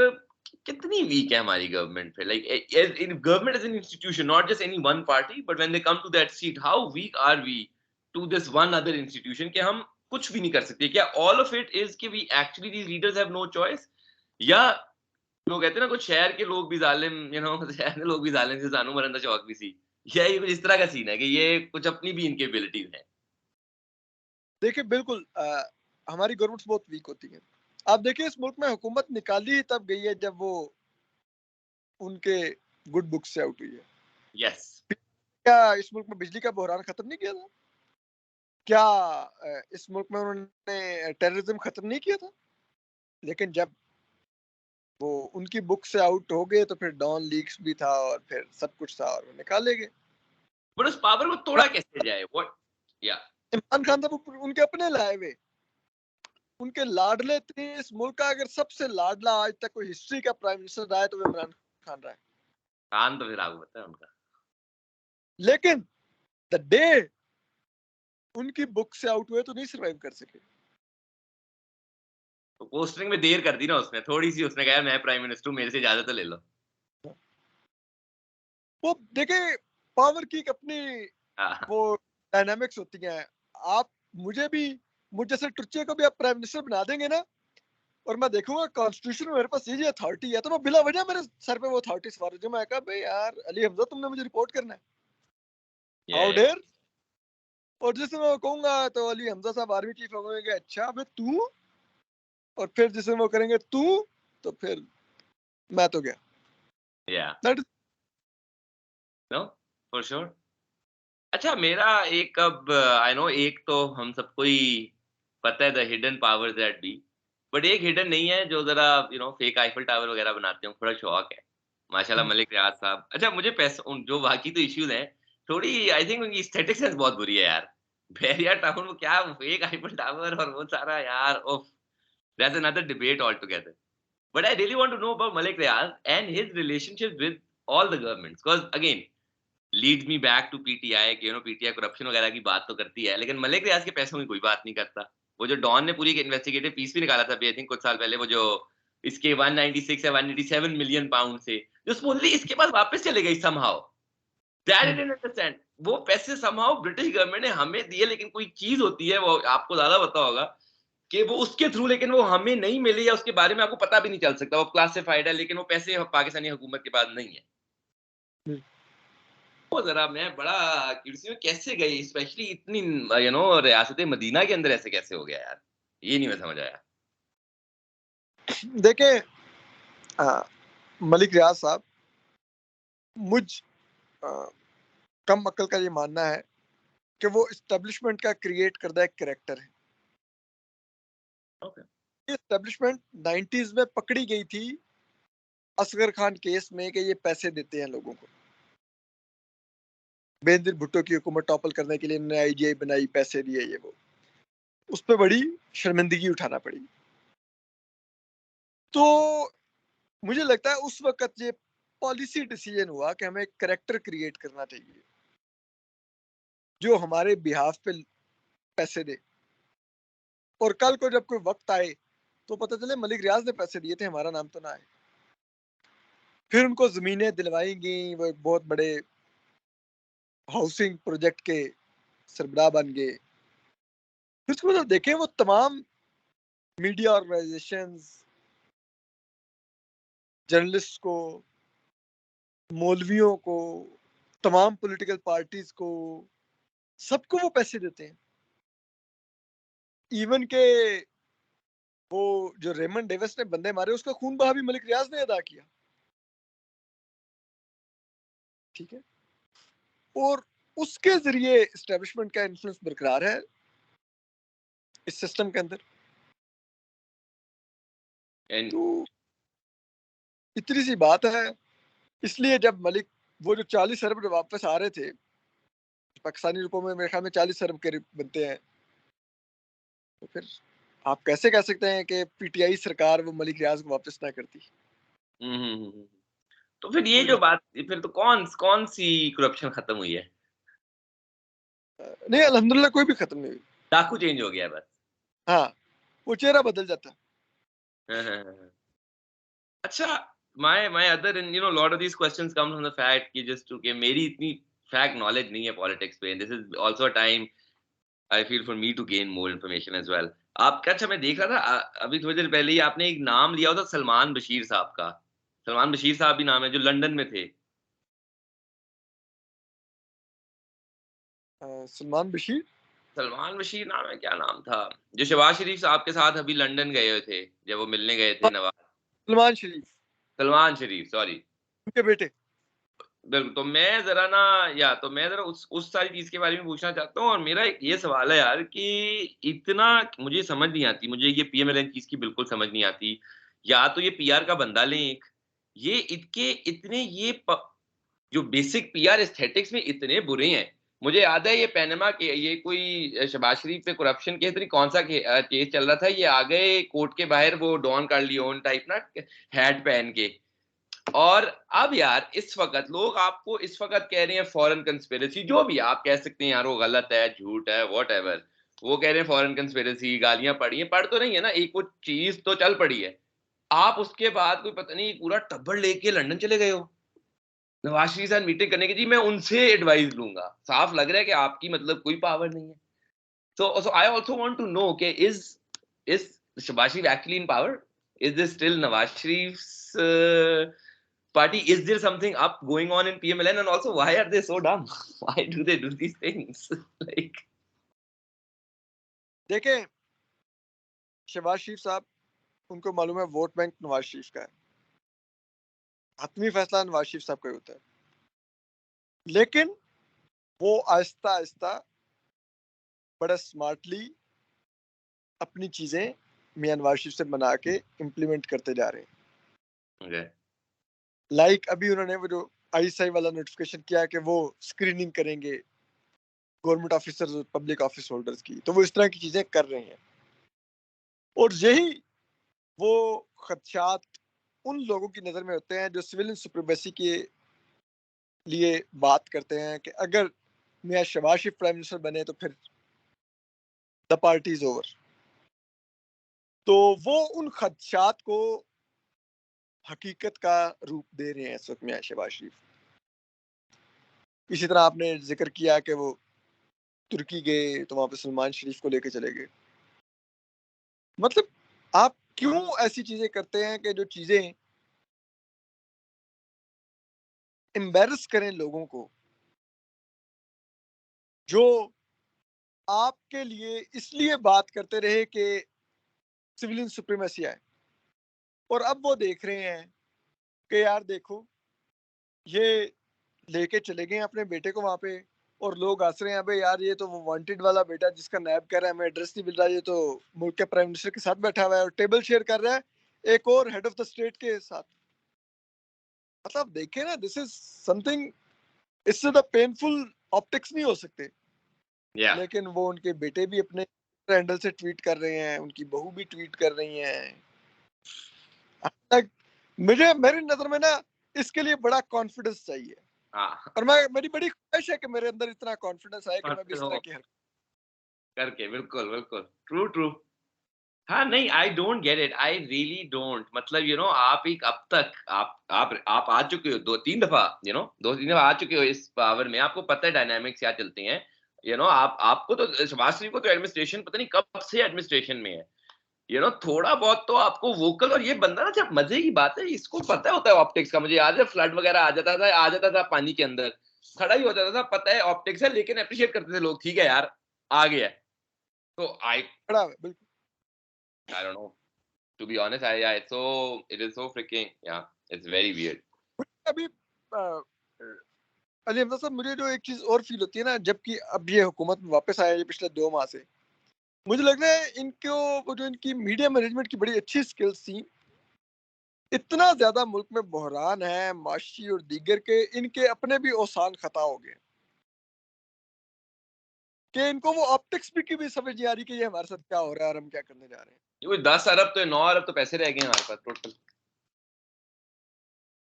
कितनी वीक है हमारी गवर्नमेंट पे, like in government as an institution, not just any one party, but when they come to that seat, how weak are we to this one other institution, कि हम कुछ भी नहीं कर सकते। क्या ऑल ऑफ इट इज कि we actually these leaders have no choice, या लोग कहते हैं ना कुछ शहर के लोग भी जालिम, शहर के लोग भी जालिम से जानू मरंदा चौक भी सी, यही कुछ इस तरह का सीन है कि ये कुछ अपनी भी इनके एबिलिटीज है। देखिए बिल्कुल हमारी गवर्नमेंट्स बहुत वीक होती है। आप देखिए इस मुल्क में हुकूमत निकाली ही तब गई है जब वो उनके गुड बुक्स से आउट हुई है। यस। क्या इस मुल्क में बिजली का बहरान खत्म नहीं किया था? क्या इस मुल्क में उन्होंने टेररिज्म खत्म नहीं किया था? लेकिन जब वो उनकी बुक से आउट हो गए तो फिर डॉन लीक्स भी था और फिर सब कुछ था और वो निकाले गए। बट उस पावर को तोड़ा कैसे जाए, व्हाट, या इमरान खान साहब उनके अपने लाए हुए, उनके लाडले थे। इस मुल्क का अगर सबसे लाडला आज तक कोई हिस्ट्री का प्राइम मिनिस्टर रहा है तो वो इमरान खान रहा है। कान तो फिर आगे बता उनका। लेकिन द डे उनकी बुक से आउट हुए तो नहीं सर्वाइव कर सके। तो पोस्टरिंग में देर कर दी ना उसने थोड़ी सी, उसने कहा मैं प्राइम मिनिस्टर हूं, मेरे से इजाजत तो ले लो। वो देखे पावर की एक अपनी हाँ, वो डायनामिक्स होती हैं। आप मुझे भी, मुझ जैसे टुच्चे को भी आप प्राइम मिनिस्टर बना देंगे ना, और मैं देखूंगा कॉन्स्टिट्यूशन में मेरे पास ये अथॉरिटी है, तो मैं बिला वजह मेरे सर पे वो अथॉरिटी सवार जो मैं कहा भाई यार अली हमजा तुमने मुझे रिपोर्ट करना है, हाउ ये डेयर। और जिस समय वो कहूंगा तो अली हमजा साहब आर्मी चीफ होंगे, अच्छा भाई तू, और फिर जिस समय वो करेंगे तू, तो फिर मैं तो गया। या दैट नो, फॉर श्योर। अच्छा, मेरा एक, अब आई नो, एक तो हम सबको ही पता है the hidden powers that be, but एक हिडन नहीं है जो जरा फेक आईफल टावर वगैरह बनाते हैं, थोड़ा शौक है माशाल्लाह, मलिक रियाज साहब। अच्छा, मुझे पैसे जो बाकी तो इश्यूज हैं, थोड़ी आई थिंक उनकी एस्थेटिक सेंस बहुत बुरी है यार। बैरिया टाउन वो क्या फेक आईफल टावर और वो सारा यार, ओफ, that's another debate all together. But I really want to know about Malik Riaz and his relationship with all the governments, because again leads me back to PTI, कि पीटीआई करप्शन वगैरह की बात तो करती है, लेकिन मलिक रियाज के पैसों की कोई बात नहीं करता। वो जो डॉन ने पूरी एक इन्वेस्टिगेटिव पीस भी निकाला था अभी आई थिंक कुछ साल पहले, वो जो इसके 196 या 187 मिलियन पाउंड से जो स्मूथली इसके पास वापस चले गई somehow, that I didn't understand. वो पैसे समहाउ ब्रिटिश गवर्नमेंट ने हमें दिए, लेकिन कोई चीज होती है वो आपको ज्यादा पता होगा कि वो उसके थ्रू, लेकिन वो हमें नहीं मिली या उसके बारे में आपको पता भी नहीं चल सकता, वो क्लासिफाइड है, लेकिन वो पैसे पाकिस्तानी हुकूमत के पास नहीं है। वो ज़रा मैं बड़ा क्यूरियस हूँ कैसे गई, स्पेशली इतनी रियासत मदीना के अंदर ऐसे कैसे हो गया यार? ये नहीं मैं समझ आया। देखें मलिक रियाज साहब, मुझ अ, कम अक्ल का ये मानना है कि वो इस्टेब्लिशमेंट का क्रिएट करदा एक कैरेक्टर है। ओके। एस्टेब्लिशमेंट 90s में पकड़ी गई थी असगर खान केस में कि ये पैसे देते हैं लोगों को। बेनजीर भुट्टो की हुकूमत टॉपल करने के लिए इन्होंने आईजीआई बनाई, पैसे दिए, ये वो। उस पर बड़ी शर्मिंदगी उठाना पड़ी। तो मुझे लगता है उस वक्त ये पॉलिसी डिसीजन हुआ कि हमें एक करेक्टर क्रिएट करना चाहिए जो हमारे बिहाफ पे पैसे दे, और कल को जब कोई वक्त आए तो पता चले मलिक रियाज ने पैसे दिए थे, हमारा नाम तो ना आए। फिर उनको जमीनें दिलवाई गई, वो एक बहुत बड़े हाउसिंग प्रोजेक्ट के सरबराह बन गए। फिर उसके बाद देखें वो तमाम मीडिया ऑर्गेनाइजेशंस, जर्नलिस्ट को, मौलवियों को, तमाम पॉलिटिकल पार्टीज को, सबको वो पैसे देते हैं। इवन के वो जो रेमंड डेविस ने बंदे मारे उसका खून बहा भी मलिक रियाज ने अदा किया। ठीक है, और उसके जरिए एस्टेब्लिशमेंट का इन्फ्लुएंस बरकरार है इस सिस्टम के अंदर। And तो इतनी सी बात है। इसलिए जब मलिक वो जो 40 अरब वापस आ रहे थे, पाकिस्तानी रुपयों में मेरे ख्याल में 40 अरब करीब बनते हैं, तो फिर आप कैसे कह सकते हैं कि पीटीआई सरकार वो मलिक रियाज को वापस ना करती? तो फिर ये कोई जो नहीं। बात, फिर तो कौन सी करप्शन खत्म हुई है? नहीं, अल्हम्दुलिल्लाह कोई भी खत्म नहीं हुई। डाकू चेंज हो गया है बस। हाँ, वो चेहरा बदल जाता है। हाँ, हाँ, हाँ, हाँ। अच्छा, my other, and lot of these questions come from the fact कि just to कि मेरी इतनी फैक्ट नॉलेज नहीं है पॉलिटिक्स पे। This is also a time I feel for me to gain more information as well. आपका, अच्छा मैं देख रहा था अभी थोड़ी देर पहले ही आपने एक नाम लिया था सलमान बशीर साहब का। सलमान बशीर साहब भी नाम है जो लंदन में थे। सलमान बशीर। सलमान बशीर नाम है, क्या नाम था? जो शहबाज शरीफ साहब के साथ अभी लंदन गए हुए थे, जब वो मिलने गए थे नवाज। सलमान शरीफ सलमान शरीफ, सॉरी। उनके बेटे। बिल्कुल, तो मैं ज़रा ना, या तो मैं ज़रा उस सारी चीज़ के बारे में पूछना चाहता हूँ, और मेरा एक ये सवाल है यार कि इतना मुझे समझ नहीं आती, मुझे ये पीएमएलएन चीज़ की बिल्कुल समझ नहीं आती। या तो ये पीआर का बंदा लें एक, ये इतने इतने ये जो बेसिक पीआर एस्थेटिक्स में इतने बुरे हैं। मुझे याद है ये पनामा के, ये कोई शहबाज शरीफ पे करप्शन केस, पता नहीं कौन-सा केस चल रहा था, ये आ गए कोर्ट के बाहर वो डॉन कार्लियोन टाइप ना हैट पहन के। और अब यार इस वक़्त लोग आपको इस वक़्त कह रहे हैं फॉरेन कंस्पिरेसी, जो भी आप कह सकते हैं यार, वो गलत है, झूठ है, व्हाटएवर। वो कह रहे हैं फॉरेन कंस्पिरेसी, गालियाँ पड़ी हैं, पढ़ तो नहीं है ना, एक वो चीज़ तो चल पड़ी है। आप उसके बाद कोई पता नहीं पूरा टब्बड़ लेके लंदन चले गए हो, नवाज शरीफ के साथ मीटिंग करने की। जी मैं उनसे एडवाइस लूँगा। साफ लग रहा है कि आपकी मतलब कोई पावर नहीं है। So I also want to know, okay, is Shahbaz Sharif actually in power? Is this still Nawaz Sharif's party? Is there something up going on in PMLN? And also, why are they so dumb? Why do they do these things? Like, देखें, शहबाज शरीफ साहब, उनको मालूम है vote bank Nawaz Sharif का है, हतमी फैसला नवाज शरीफ साहब का ही होता है। लेकिन वो आहिस्ता आहिस्ता बड़ा स्मार्टली अपनी चीजें मियां नवाज शरीफ से बना के इम्प्लीमेंट करते जा रहे हैं। okay. लाइक अभी उन्होंने वो जो आईएसआई वाला नोटिफिकेशन किया कि वो स्क्रीनिंग करेंगे गवर्नमेंट ऑफिसर्स और पब्लिक ऑफिस होल्डर्स की, तो वो इस तरह की चीजें कर रहे हैं। और यही वो खदशात उन लोगों की नजर में होते हैं जो सिविलियन सुप्रीमेसी के लिए बात करते हैं कि अगर मियां शहबाज शरीफ प्राइम मिनिस्टर बने तो फिर द पार्टी इज ओवर। तो वो उन खदशात को हकीकत का रूप दे रहे हैं इस वक्त मियां शहबाज शरीफ। इसी तरह आपने जिक्र किया कि वो तुर्की गए तो वहां पे सलमान शरीफ को लेके चले गए। मतलब आप क्यों ऐसी चीजें करते हैं कि जो चीजें एम्बेरस करें लोगों को, जो आपके लिए इसलिए बात करते रहे कि सिविलियन सुप्रीमेसी आए, और अब वो देख रहे हैं कि यार देखो ये लेके चले गए अपने बेटे को वहां पे, और लोग हंस रहे हैं, अबे यार ये तो वो वांटेड वाला बेटा जिसका नैब कह रहा है हमें एड्रेस नहीं मिल रहा, ये तो मुल्क के प्राइम मिनिस्टर के साथ बैठा हुआ है और टेबल शेयर कर रहा है एक और हेड ऑफ द स्टेट के साथ। मतलब देखिए ना, दिस इज समथिंग, इससे तो पेनफुल ऑप्टिक्स नहीं हो सकते। या लेकिन वो उनके बेटे भी अपने हैंडल से ट्वीट कर रहे हैं, उनकी बहू भी ट्वीट कर रही हैं। तक मुझे मेरी नजर में ना इसके लिए बड़ा कॉन्फिडेंस चाहिए, हाँ और मैं मेरी बड़ी ख्वाहिश है कि मेरे अंदर इतना कॉन्फिडेंस आए कि मैं भी इस तरह हो की हरकत। करके, बिल्कुल बिल्कुल, ट्रू ट्रू। हाँ नहीं, I don't get it, I really don't. मतलब आप एक अब तक आप आ चुके हो 2-3 दफा, 2-3 दफा आ चुके हो इस पावर में, आपको पता है डायनामिक्स क्या चलती हैं। आपको तो शहबाज शरीफ को तो एडमिनिस्ट्रेशन पता नहीं कब से एडमिनिस्ट्रेशन में है। थोड़ा बहुत तो आपको वोकल, और ये बंदा ना, जब मजे की बात है, इसको पता होता है ऑप्टिक्स का। मुझे याद है फ्लड वगैरह आ जाता था पानी के अंदर, खड़ा ही हो जाता था, पता है ऑप्टिक्स है, लेकिन अप्रिशिएट करते थे लोग, ठीक है यार आ गया है। तो खड़ा है बिल्कुल। I don't know. To be honest, it is so freaking, yeah, it's very weird. अभी अली हमजा साहब, मुझे जो एक चीज और फील होती है ना, जबकि अब ये हुकूमत में वापस आया है पिछले 2 माह से, मुझे लग रहा है इनको वो जो इनकी मीडिया मैनेजमेंट की बड़ी अच्छी स्किल्स थी, इतना ज्यादा मुल्क में बहरान है माशी और दीगर के, इनके अपने भी औसान खता हो गए कि इनको वो ऑप्टिक्स भी की भी समझ नहीं आ रही कि ये हमारे साथ क्या हो रहा है और हम क्या करने जा रहे हैं। ये कोई 10 अरब तो 9 अरब तो पैसे रह गए हमारे पास टोटल।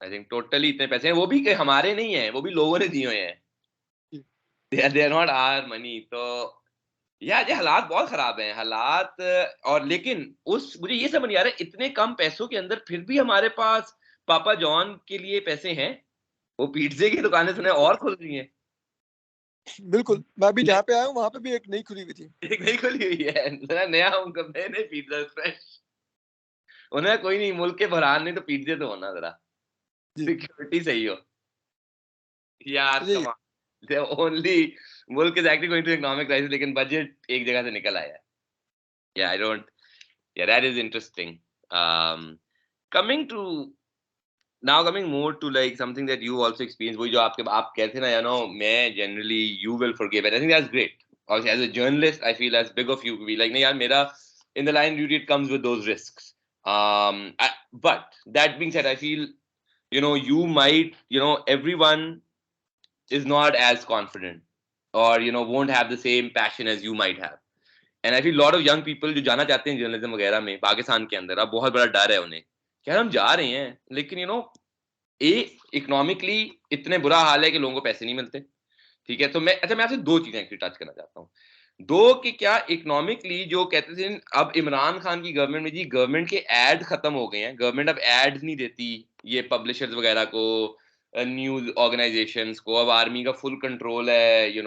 आई थिंक टोटली इतने पैसे हैं, वो भी कि हमारे नहीं है, वो भी लोगों ने दिए हुए हैं। They are not our money. तो यार ये हालात बहुत खराब हैं, हालात। और लेकिन उस मुझे ये समझ नहीं आ रहा है, इतने कम पैसों के अंदर फिर भी हमारे पास पापा जॉन के लिए पैसे हैं। वो पिज्जे की दुकानें सुने और खुल रही हैं। बिल्कुल, मैं अभी जहाँ पे आया हूँ वहां पे भी एक नई खुली हुई थी। एक नई खुली हुई है, नया उनका नए नए पिज्जा फ्रेश। उन्हें कोई नहीं, मुल्क के बहरान नहीं तो पिज्जे तो होना जरा, जी सिक्योरिटी सही हो यार। जी। कमाल, the only मुल्क is actually going to economic crisis, लेकिन बजट एक जगह से निकल आया है। Yeah, I don't, yeah, that is interesting. um coming to coming more to like something that you also experienced, वही जो आप कहते ना, मैं generally you will forgive, and I think that's great. Also, as a journalist, I feel as big of you to be like, नहीं यार मेरा in the line of duty it comes with those risks. But that being said, I feel you might, everyone is not as confident, or won't have the same passion as you might have. And I feel lot of young people जो जाना चाहते हैं journalism वगैरह में पाकिस्तान के अंदर, अब बहुत बड़ा डर है उन्हें कि यार हम जा रहे हैं, लेकिन इकोनॉमिकली इतने बुरा हाल है कि लोगों को पैसे नहीं मिलते। ठीक है, तो मैं आपसे दो चीजें एक्चुअली टच करना चाहता हूँ। दो कि क्या इकोनॉमिकली जो कहते थे, अब इमरान खान की गवर्नमेंट में जी गवर्नमेंट के एड खत्म हो गए हैं, गवर्नमेंट अब एड नहीं देती ये पब्लिशर्स वगैरह को, न्यूज ऑर्गेनाइजेशंस को, अब आर्मी का फुल कंट्रोल है।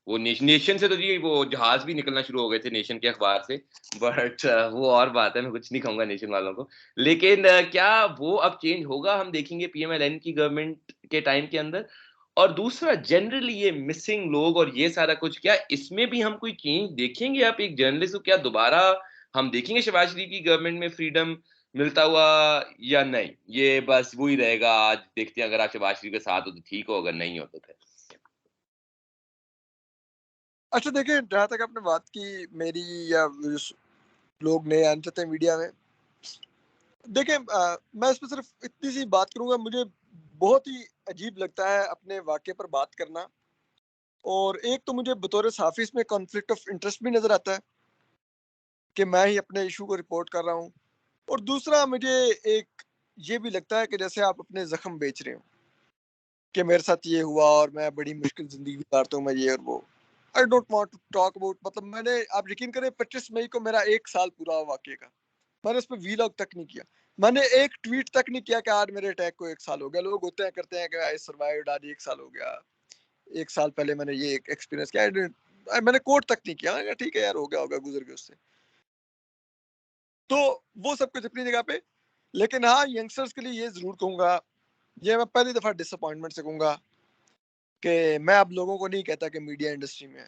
वो नेशन से तो जी वो जहाज भी निकलना शुरू हो गए थे नेशन के अखबार से, बट वो और बात है, मैं कुछ नहीं कहूंगा नेशन वालों को। लेकिन क्या वो अब चेंज होगा, हम देखेंगे पीएमएलएन की गवर्नमेंट के टाइम के अंदर? और दूसरा जनरली ये मिसिंग लोग और ये सारा कुछ, क्या इसमें भी हम कोई चेंज देखेंगे? आप एक जर्नलिस्ट को, क्या दोबारा हम देखेंगे शहबाज शरीफ की गवर्नमेंट में फ्रीडम मिलता हुआ, या नहीं ये बस वही रहेगा? आज देखते हैं, अगर आप शहबाज शरीफ के साथ हो तो ठीक हो, अगर नहीं हो तो फिर। अच्छा देखिए, जहाँ तक आपने बात की मेरी या लोग नए आना चाहते हैं मीडिया में, देखिए मैं इस पर सिर्फ इतनी सी बात करूंगा, मुझे बहुत ही अजीब लगता है अपने वाक़े पर बात करना। और एक तो मुझे बतौर सहाफ़ी इसमें कॉन्फ्लिक्ट ऑफ इंटरेस्ट भी नज़र आता है कि मैं ही अपने इशू को रिपोर्ट कर रहा हूँ, और दूसरा मुझे एक ये भी लगता है कि जैसे आप अपने ज़ख्म बेच रहे हो कि मेरे साथ ये हुआ और मैं बड़ी मुश्किल ज़िंदगी गुजारता हूँ, मैं ये और वो। I don't want to talk about, मतलब मैंने, आप यकीन करें 25 मई को मेरा 1 साल पूरा हुआ वाक़े का। मैंने उस पे वीलॉग तक नहीं किया, मैंने एक ट्वीट तक नहीं किया कि आज मेरे अटैक को 1 साल हो गया। लोग होते हैं करते हैं कि आई सर्वाइव्ड, आज 1 साल हो गया, 1 साल पहले मैंने ये एक्सपीरियंस किया। मैंने कोट तक नहीं किया, मैंने कहा ठीक है यार, हो गया होगा, गुजर गया उससे। तो वो सब कुछ अपनी जगह पे, लेकिन हाँ यंगस्टर्स के लिए ये जरूर कहूंगा, ये मैं पहली दफा डिसअपॉइंटमेंट से कहूंगा कि मैं अब लोगों को नहीं कहता कि मीडिया इंडस्ट्री में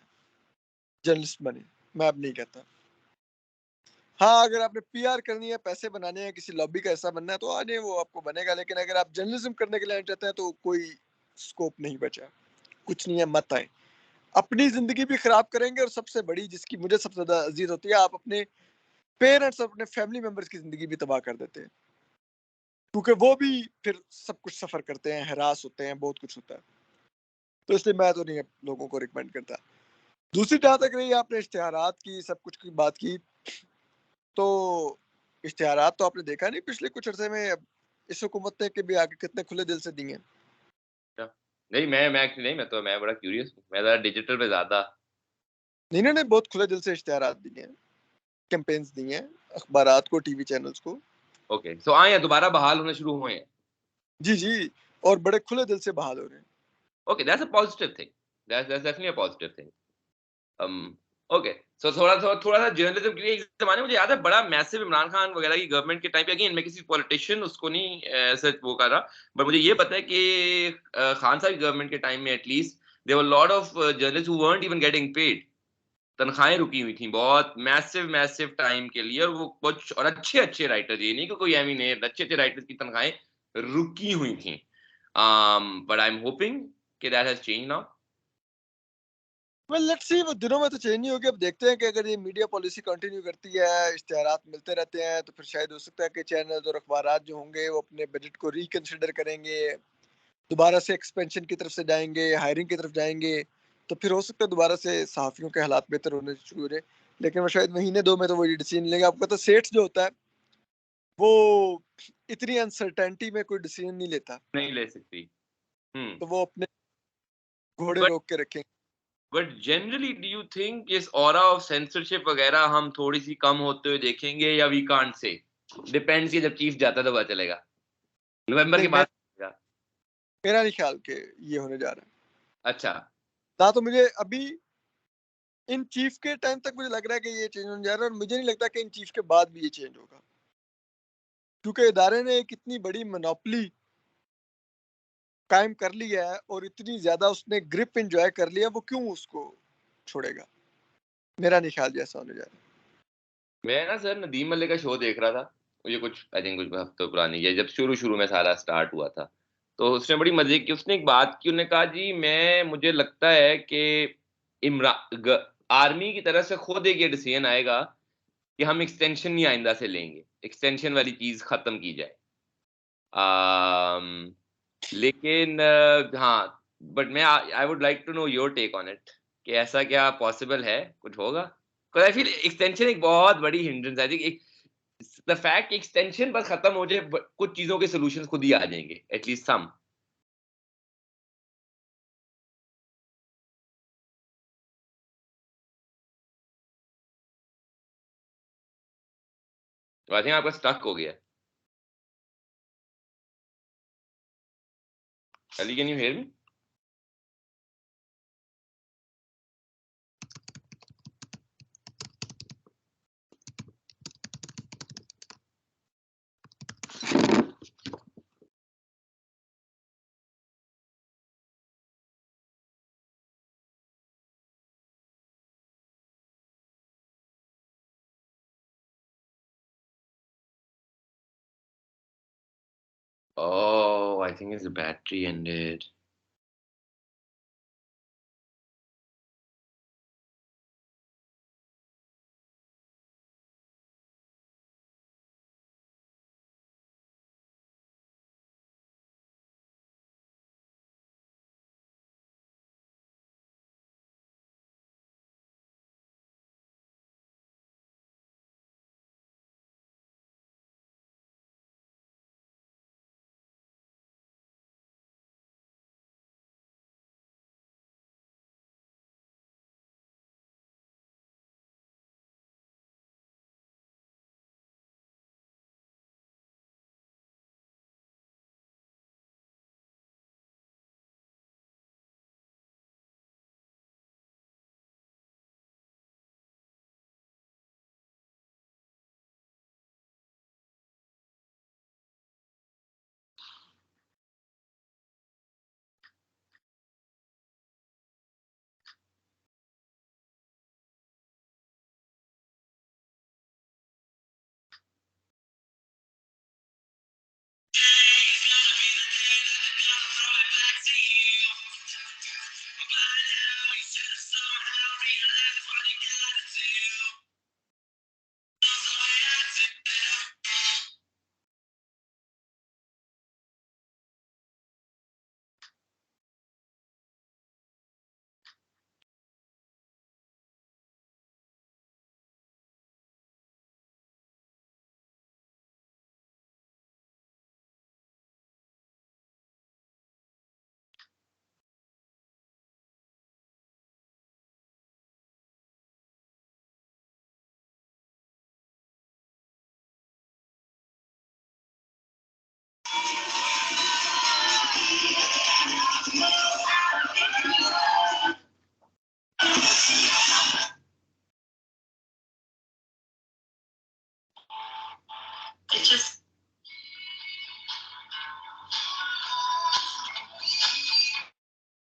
जर्नलिस्ट बने, मैं अब नहीं कहता। हाँ, अगर आपने पीआर करनी है, पैसे बनाने हैं, किसी लॉबी का हिस्सा बनना है, तो आने वो आपको बनेगा, लेकिन अगर आप जर्नलिज्म करने के लिए आना चाहते हैं तो कोई स्कोप नहीं बचा, कुछ नहीं है, मत आए। अपनी जिंदगी भी खराब करेंगे और सबसे बड़ी जिसकी मुझे सबसे ज्यादा अजीज होती है, आप अपने पेरेंट्स, अपने फैमिली मेंबर्स की जिंदगी भी तबाह कर देते हैं, क्योंकि वो भी फिर सब कुछ सफर करते हैं, हरास होते हैं, बहुत कुछ होता है। तो इसलिए मैं तो नहीं लोगों को रिकमेंड करता। दूसरी जहाँ तक रही आपने इश्तिहारात की, सब कुछ की बात की, तो इश्तिहारात तो आपने देखा नहीं पिछले कुछ अरसे में इस हुकूमत ने के भी आगे कितने खुले दिल से दिए हैं। नहीं, मैं actually नहीं, मैं बड़ा क्यूरियस हूँ, मैं ज़रा डिजिटल पे ज़्यादा। नहीं, इन्होंने बहुत खुले दिल से इश्तिहारात दिए हैं, कैंपेन्स दिए हैं, अखबारात को, टीवी चैनल्स को। ओके, सो आए हैं, दोबारा बहाल होने शुरू हुए हैं। जी, जी, और बड़े खुले दिल से बहाल हो रहे हैं। Okay, that's a positive thing, that's definitely a positive thing. Okay, so थोड़ा-सा जर्नलिज्म के लिए एक ज़माने में मुझे याद है, बड़ा मैसिव इमरान खान वगैरह की गवर्नमेंट के टाइम पे, अगेन मैं किसी पॉलिटिशियन उसको नहीं ऐसे वो कर रहा, बट मुझे ये पता है कि खान साहब की गवर्नमेंट के टाइम में at least there were lot of journalists who weren't even getting paid। तनख्वाहें रुकी हुई थी बहुत मैसिव मैसिव टाइम के लिए, और वो कुछ और अच्छे-अच्छे राइटर, ये नहीं कि कोई एमी नहीं, अच्छे-अच्छे राइटर्स की तनख्वाहें रुकी हुई थी। बट आई एम होपिंग कि that has changed now. Well let's see, वो दिनों में तो चेंज नहीं होगी। अब देखते हैं कि अगर ये मीडिया पॉलिसी कंटिन्यू करती है, इश्तिहारात मिलते रहते हैं, तो फिर शायद हो सकता है कि चैनल्स और अखबारात जो होंगे वो अपने बजट को रिकंसिडर करेंगे, दोबारा से एक्सपेंशन की तरफ से जाएंगे, हायरिंग की तरफ जाएंगे। तो फिर हो सकता है दोबारा से सहाफ़ियों के हालात बेहतर होने शुरू हो जाए। लेकिन वो शायद महीने दो में तो वो डिसीजन लेंगे। आपको पता है सेठ जो होता है वो इतनी अनसर्टेनिटी में कोई डिसीजन नहीं लेता, नहीं ले सकती। हुँ। तो वो अपने घोड़े बट रोक के रखेंगे। जनरली डू यू थिंक इस ऑरा ऑफ सेंसरशिप वगैरह हम थोड़ी-सी कम होते हुए देखेंगे, या वी कांट से? डिपेंड्स, कि जब चीफ जाता है तो पता चलेगा। नवंबर नहीं, के बाद चलेगा। मेरा नहीं ख्याल कि ये होने जा रहा है। अच्छा। ना तो मुझे अभी इन चीफ के टाइम तक मुझे लग रहा है कि ये चेंज होने जा रहा है, और मुझे नहीं लगता कि इन चीफ के बाद भी ये चेंज होगा, क्योंकि इदारे ने एक इतनी बड़ी मोनोपोली कायम कर लिया है और इतनी ज्यादा उसने ग्रिप एंजॉय कर लिया, वो क्यों उसको छोड़ेगा? मेरा नहीं ख्याल जैसा होने जा रहा मैं ना सर नदीम मलिक का शो देख रहा था। ये कुछ आई थिंक कुछ हफ्तों पुरानी है, जब शुरू-शुरू में सारा स्टार्ट हुआ था। तो उसने बड़ी मज़े की, उसने एक बात की, उन्होंने कहा जी मैं मुझे लगता है कि इमरा ग आर्मी की तरफ से खुद एक ये डिसीजन आएगा कि हम एक्सटेंशन नहीं आइंदा से लेंगे। एक्सटेंशन वाली चीज़ खत्म की जाए। अम, लेकिन हाँ, बट मैं I would like to know your take on it, कि ऐसा क्या पॉसिबल है? कुछ होगा? बिकॉज़ आई फील एक्सटेंशन एक बहुत बड़ी हिंड्रेंस है। आई थिंक एक द फैक्ट कि एक्सटेंशन बस खत्म हो जाए, ब कुछ चीज़ों के सॉल्यूशंस खुद ही आ जाएँगे, एट लीस्ट सम। तो आई थिंक आपका स्टक हो गया है। Ali, can you hear me? Oh, I think his battery ended.